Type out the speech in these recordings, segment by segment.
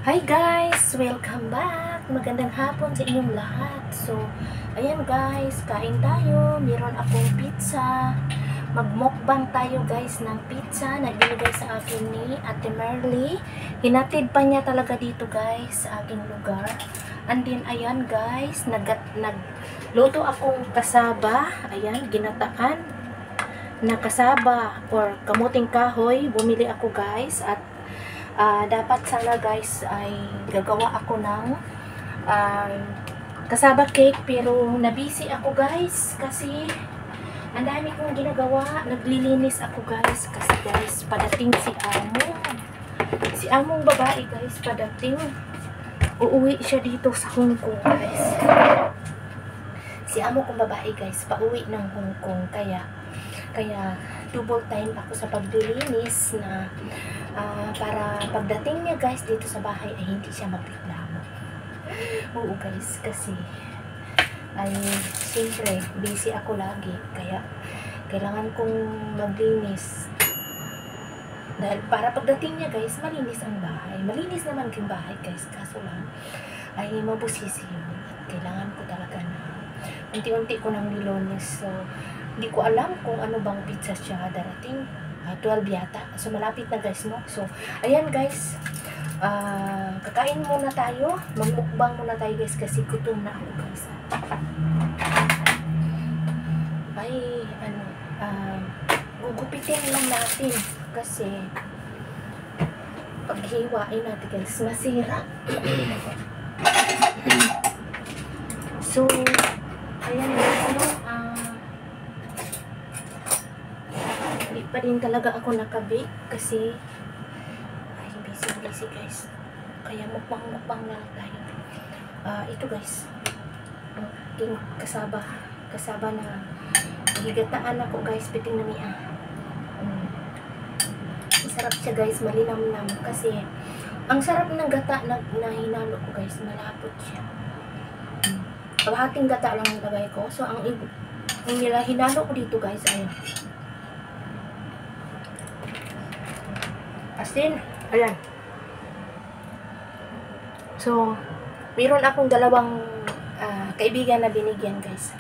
Hi guys! Welcome back! Magandang hapon sa inyong lahat. So, ayan guys, kain tayo. Meron akong pizza. Magmukbang tayo guys ng pizza na binigay sa akin ni Ate Merly. Hinatid pa niya talaga dito guys sa aking lugar. And then, ayan guys, nagluto akong kasaba. Ayan, ginataan na kasaba or kamuting kahoy. Bumili ako guys at dapat sana guys ay gagawa ako ng kasaba cake, pero nabisi ako guys kasi ang dami kong ginagawa. Naglilinis ako guys kasi guys padating si among babae guys, padating uuwi siya dito sa Hong Kong guys. Si amo kong babae guys pauwi ng Hong Kong, kaya double time ako sa paglilinis na para pagdating niya guys dito sa bahay ay hindi siya magreklamo. Oo guys, kasi ay siyempre busy ako lagi, kaya kailangan kong maglinis dahil para pagdating niya guys malinis ang bahay. Malinis naman yung bahay guys, kaso lang ay mabusisi yun at kailangan ko talaga na unti-unti ko nang nilonis. So hindi ko alam kung ano bang pizza siya darating. 12 yata. So, malapit na guys, no? So, ayan guys. Kakain muna tayo. Magmukbang muna tayo guys kasi gutom na ako guys. Ay, gugupitin lang natin kasi paghiwain natin guys, masira. So, ayan guys, no? Hindi pa rin talaga ako nakabake kasi ay busy guys, kaya mukbang na lang tayo. Ito guys ang aking kasaba na higataan ako guys, piting na niya. Masarap siya guys, malinamnam kasi ang sarap ng gata na hinalo ko guys, malapot siya. Kalahating gata lang nilagay ko. So ang hinalo ko dito guys ay asin. Ayan. So, meron akong dalawang kaibigan na binigyan guys.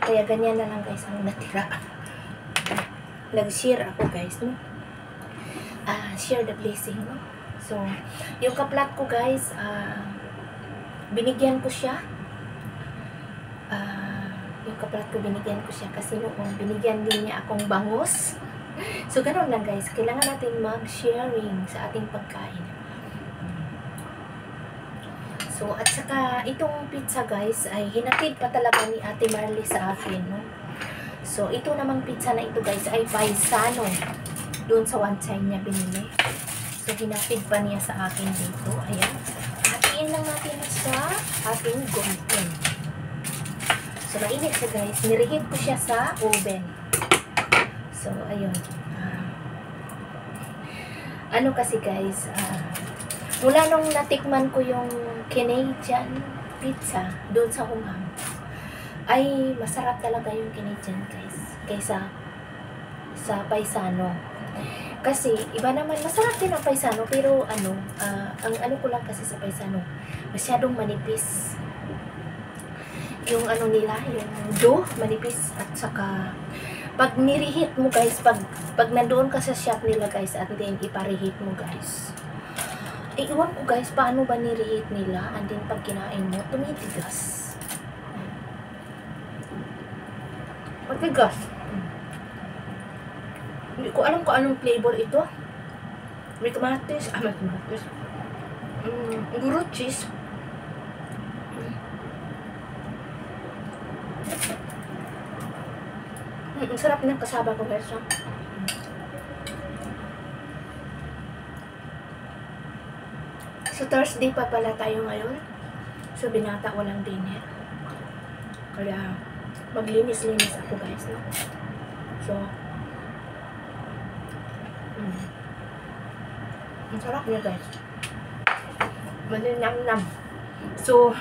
Kaya ganyan na lang guys ang natira. Nag-share ako guys, no? Share the blessing, no? So, yung kaplat ko guys, binigyan ko siya. Yung kaplat ko binigyan ko siya kasi noong binigyan din niya akong bangus. So, ganoon lang guys. Kailangan natin mag-sharing sa ating pagkain. So, at saka, itong pizza guys, ay hinatid pa talaga ni Ate Marley sa akin, no? So, ito namang pizza na ito guys, ay paisano. Doon sa one side niya binili. So, hinatid pa niya sa akin dito. Ayan. Hatiin lang natin sa ating gunting. So, mainit siya guys. Nirehit ko siya sa oven. So, ayun. Ano kasi guys, mula nung natikman ko yung Canadian pizza doon sa Hong Kong, ay masarap talaga yung Canadian guys, kaysa sa paisano. Kasi, iba naman, masarap din ang paisano, pero ang ano ko lang kasi sa paisano, masyadong manipis. Yung ano nila, yung dough, manipis, at saka pag nirehit mo guys, pag nandoon ka sa shop nila guys, at then iparehit mo guys, iwan ko guys paano ba nirehit nila, and then pag kinain mo tumitigas. Matigas. Hindi ko alam kung anong flavor ito. May kamatis, may kamatis, guro cheese. Ang sarap ng kasaba ko guys. So Thursday pa pala tayo ngayon. So binata walang dinner. Kaya maglinis-linis ako guys, no? So ang sarap niya guys. Malinamnam. So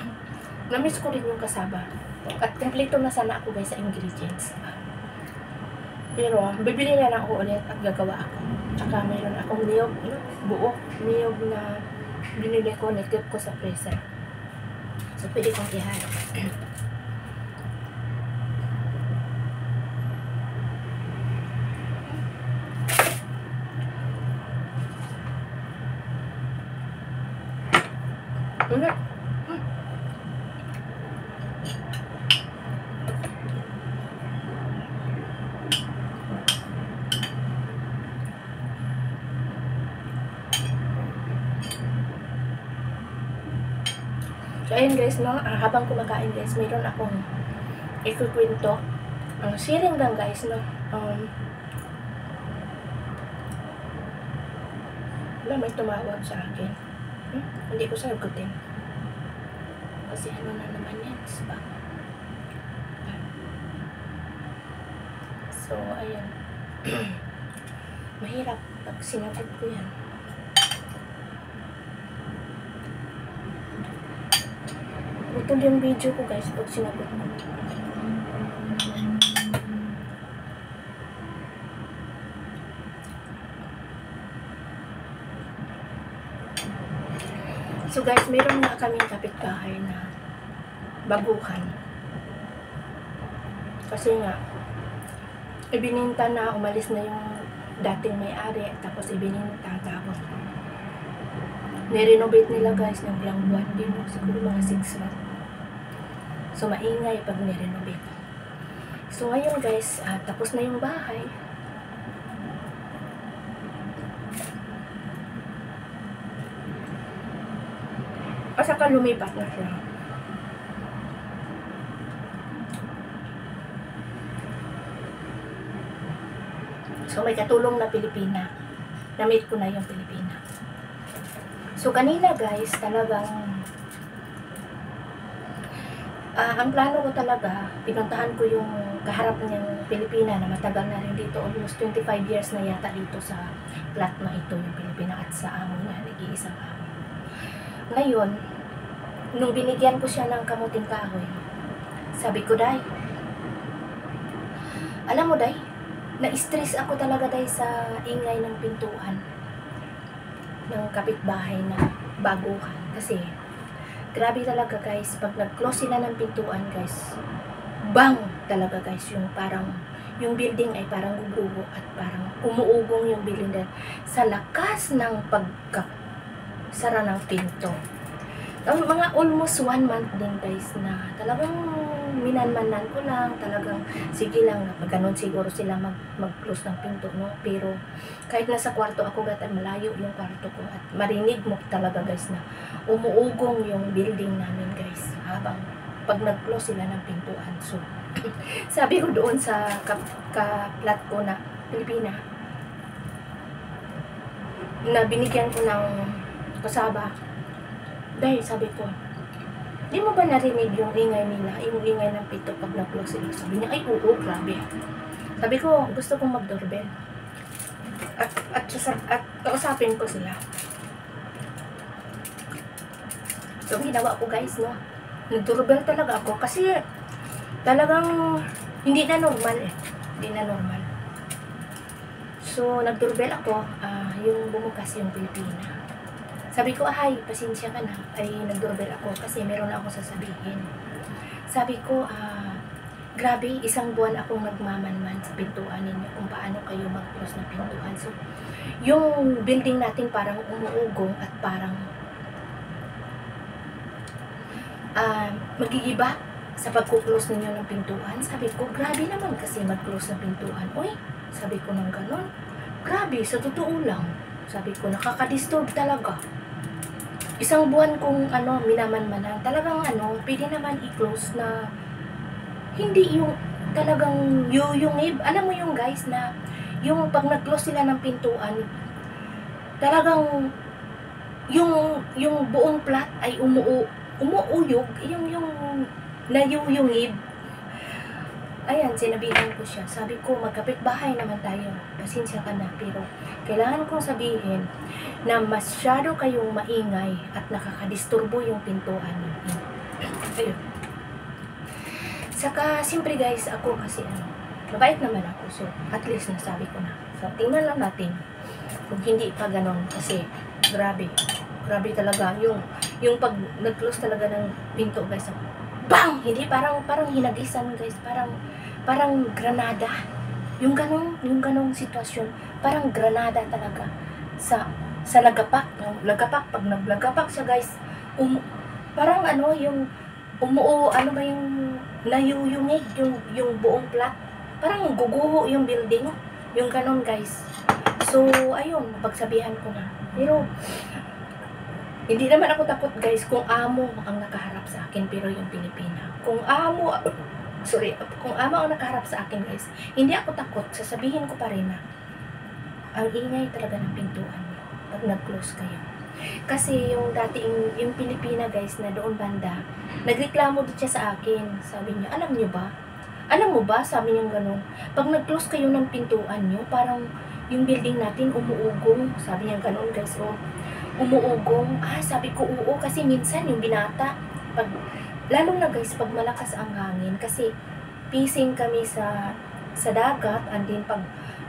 namiss ko rin yung kasaba. At kompleto na sana ako guys sa ingredients. Pero, bibili na lang ako ulit at gagawa ako. Tsaka mayroon akong niyog, buo, niyog na Binili ko, nag-keep ko sa freezer. So, pwede kong ihalo. So, ayun guys, no? Habang kumakain guys, mayroon akong ikukwento. Sharing lang guys, no? Wala, may tumawag sa akin. Hindi ko sagutin. Kasi ano na naman yan, spam. So, ayan. Mahirap pag sinagot ko yan. Putol yung video ko guys pag sinagot ko. So guys, mayroon na kaming kapitbahay na baguhan. Kasi nga, ibininta na, umalis na yung dating may-ari, tapos ibininta, tapos nirenovate nila guys ng ilang buwan din, siguro mga 6 months. So maingay pag nirenovate. So ngayon guys, tapos na yung bahay. Saka lumipat na siya. So may katulong na Pilipina. Na-meet ko na yung Pilipina. So kanina guys, talagang ang plano ko talaga, pinuntahan ko yung kaharap niyang Pilipina na matagal na rin dito, almost 25 years na yata dito sa flat na ito yung Pilipina at sa amo niya, nag-iisang amo. Ngayon, nung binigyan ko siya ng kamuting kahoy, sabi ko, Day, alam mo Day, na-stress ako talaga Day sa ingay ng pintuan ng kapitbahay na baguhan. Kasi, grabe talaga guys, pag nag-close sila ng pintuan guys, bang talaga guys, yung parang, yung building ay parang guguho at parang umuugong yung building dahil sa lakas ng pagkasara ng pinto. Mga almost 1 month din guys na talagang minanmanan ko lang, talagang sige lang, napaganon siguro sila mag-close ng pinto, no? Pero kahit nasa kwarto ako, gata malayo yung kwarto ko at marinig mo talaga guys na umuugong yung building namin guys habang pag nag-close sila ng pintuan. So sabi ko doon sa ka-flat ko na Pilipina na binigyan ko ng kasaba, dahil sabi ko, di mo ba narinig yung ingay nila, yung ingay ng pinto pag na-close sila? Sabi niya, ay oo, grabe. Sabi ko, gusto kong mag-doorbell. At kausapin ko sila. So, ginawa ko guys, no? Nag-doorbell talaga ako kasi talagang hindi na normal eh. Hindi na normal. So, nag-doorbell ako, yung bumukas yung Pilipina. Sabi ko, ay, pasensya ka na. Ay, nag-doorbell ako kasi meron akong sasabihin. Sabi ko, grabe, 1 buwan akong nagmamanman sa pintuan ninyo kung paano kayo mag-close ng pintuan. So, yung building natin parang umuugong at parang magigiba sa pag-close ninyo ng pintuan. Sabi ko, grabe naman kasi mag-close ng pintuan. Uy, sabi ko nang ganon. Grabe, sa totoo lang. Sabi ko, nakaka-disturb talaga. 1 buwan kong minamanmanan, talagang pwede naman i-close na hindi yung talagang yuyungib. Alam mo yung guys na yung pag nag-close sila ng pintuan, talagang yung buong flat ay umuuyog, yung nayuyungib. Ayan, sinabihan ko siya. Sabi ko, magkapitbahay naman tayo. Pasensya ka na. Pero, kailangan kong sabihin na masyado kayong maingay at nakakadisturbo yung pintuan. Ayun. Saka, siyempre guys, ako kasi mabait naman ako. So, at least nasabi ko na. So, tingnan lang natin kung hindi pa ganon. Kasi, grabe. grabe talaga. Yung pag nag-close talaga ng pinto guys, bang! Hindi, parang hinagisan guys, parang granada. Yung ganong sitwasyon, parang granada talaga sa lagapak, no? Lagapak, pag naglagapak siya guys, parang ano, yung ano ba yung nayuyungig yung buong plat. Parang guguho yung building, yung ganon guys. So, ayun, pagsabihan ko na. Pero, hindi naman ako takot guys kung amo ang nakaharap sa akin, pero yung Pilipina. Kung amo ang nakaharap sa akin guys, hindi ako takot, sasabihin ko pa rin na ang ingay talaga ng pintuan mo pag nag-close kayo. Kasi yung yung Pilipina guys na doon banda, nagreklamo din siya sa akin. Sabi niya, alam mo ba, sabi niya gano'n, pag nag-close kayo ng pintuan nyo, parang yung building natin umuugong. Sabi niya gano'n guys, umuugong. Sabi ko, oo, kasi minsan yung binata, lalo na guys, pag malakas ang hangin, kasi pising kami sa dagat, and then pag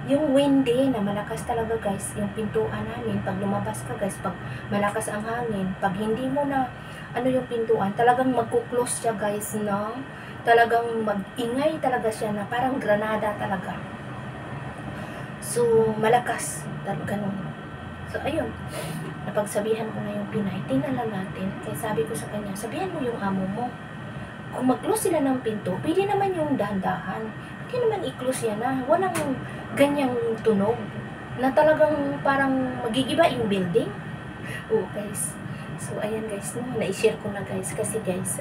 yung windy na malakas talaga guys, yung pintuan namin, pag lumabas ka guys, pag malakas ang hangin, pag hindi mo na ano yung pintuan, talagang magkuklose siya guys, no? Talagang mag-ingay talaga siya na parang granada talaga. So, malakas talaga nung. So, ayun, napagsabihan ko na yung Pinay, tingnan lang natin. Kaya sabi ko sa kanya, sabihan mo yung amo mo. Kung mag-close sila ng pinto, pwede naman yung dahan-dahan. Pwede naman i-close yan na walang ganyang tunog na talagang parang magigiba yung building. Guys. So, ayan guys, no, na-share ko na guys. Kasi guys,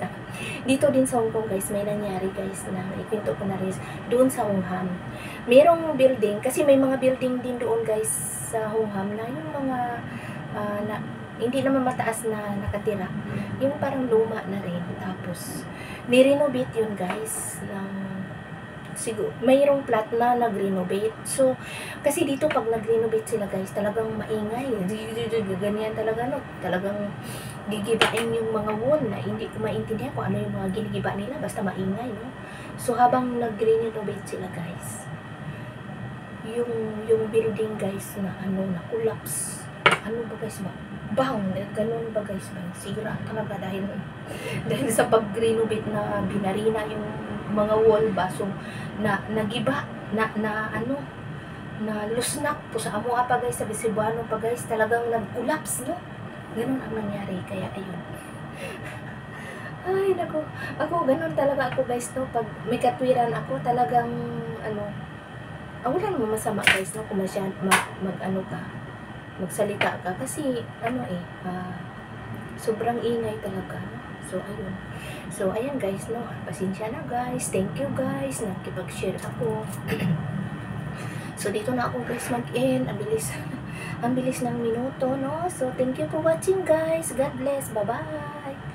dito din sa Hong Kong guys, may nangyari guys na ikwento ko na rin doon sa Hong Kong. Merong building, kasi may mga building din doon guys sa Hong Kong na yung mga hindi naman mataas na nakatira. Yung parang luma na rin. Tapos, ni-renovate yun guys ng siguro, mayroong plat na nag-renovate. So, kasi dito pag nag-renovate sila guys, talagang maingay. Ganyan talaga, no? Talagang gigibain yung mga wall na hindi ko maintindihan kung ano yung mga ginigiba nila. Basta maingay, no? So, habang nag-renovate sila guys, yung building guys na na collapse. Ano ba guys ba? Bang! Ganun ba guys ba? Sira talaga dahil sa pag-renovate na binarina yung mga wall ba. So, nagiba, na lusnak po sa amo pa guys, sa Cebuano pa guys, talagang nag-collapse, no? Ganun ang nangyari, kaya ayun. Ay, naku, ganun talaga ako guys, no? Pag may katwiran ako, talagang, wala naman masama guys, no? Kung magsalita ka, kasi, sobrang ingay talaga, no? So, ayun. So, ayan guys, no? Pasensya na guys. Thank you guys. Nakipag-share ako. So, dito na ako guys mag-end. Ang bilis ng minuto, no? So, thank you for watching guys. God bless. Bye-bye.